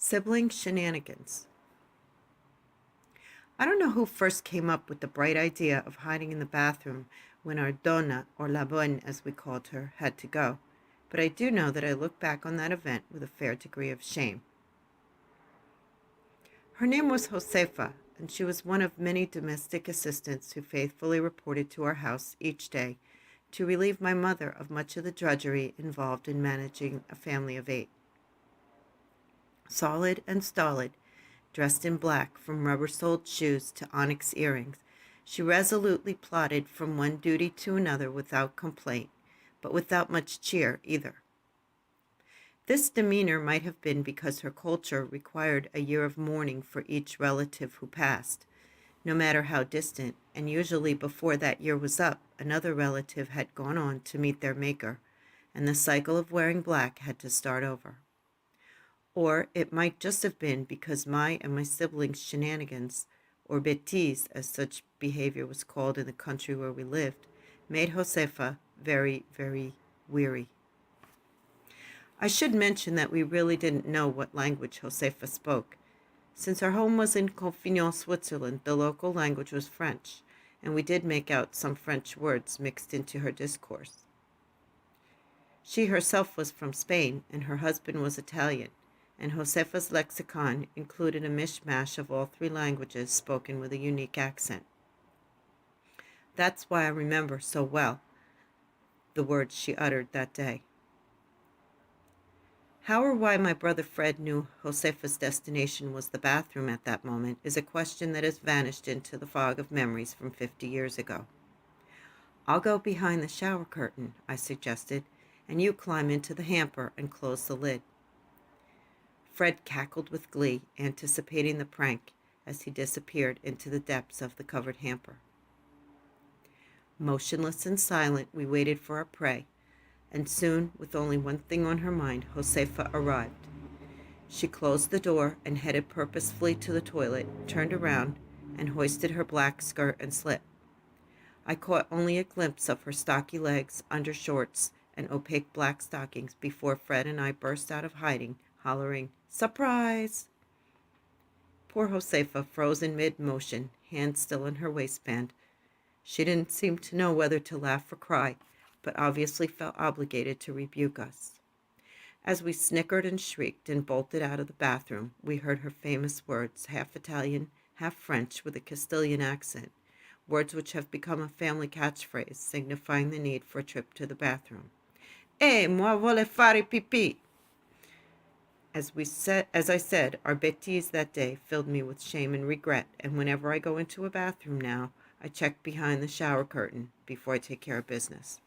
Sibling Shenanigans. I don't know who first came up with the bright idea of hiding in the bathroom when our donna, or la bonne as we called her, had to go, but I do know that I look back on that event with a fair degree of shame. Her name was Josefa, and she was one of many domestic assistants who faithfully reported to our house each day to relieve my mother of much of the drudgery involved in managing a family of 8. Solid and stolid, dressed in black from rubber-soled shoes to onyx earrings, she resolutely plodded from one duty to another without complaint, but without much cheer either. This demeanor might have been because her culture required a year of mourning for each relative who passed, no matter how distant, and usually before that year was up, another relative had gone on to meet their maker, and the cycle of wearing black had to start over. Or it might just have been because my and my siblings' shenanigans, or bêtises as such behavior was called in the country where we lived, made Josefa very, very weary. I should mention that we really didn't know what language Josefa spoke. Since our home was in Confignon, Switzerland, the local language was French, and we did make out some French words mixed into her discourse. She herself was from Spain, and her husband was Italian, and Josefa's lexicon included a mishmash of all 3 languages spoken with a unique accent. That's why I remember so well the words she uttered that day. How or why my brother Fred knew Josefa's destination was the bathroom at that moment is a question that has vanished into the fog of memories from 50 years ago. "I'll go behind the shower curtain," I suggested, "and you climb into the hamper and close the lid." Fred cackled with glee, anticipating the prank, as he disappeared into the depths of the covered hamper. Motionless and silent, we waited for our prey, and soon, with only one thing on her mind, Josefa arrived. She closed the door and headed purposefully to the toilet, turned around, and hoisted her black skirt and slip. I caught only a glimpse of her stocky legs, undershorts, and opaque black stockings before Fred and I burst out of hiding, hollering, "Surprise!" Poor Josefa froze in mid-motion, hands still in her waistband. She didn't seem to know whether to laugh or cry, but obviously felt obligated to rebuke us. As we snickered and shrieked and bolted out of the bathroom, we heard her famous words, half Italian, half French, with a Castilian accent, words which have become a family catchphrase, signifying the need for a trip to the bathroom. Moi voglio fare pipì!" As I said, our bêtises that day filled me with shame and regret, and whenever I go into a bathroom now, I check behind the shower curtain before I take care of business.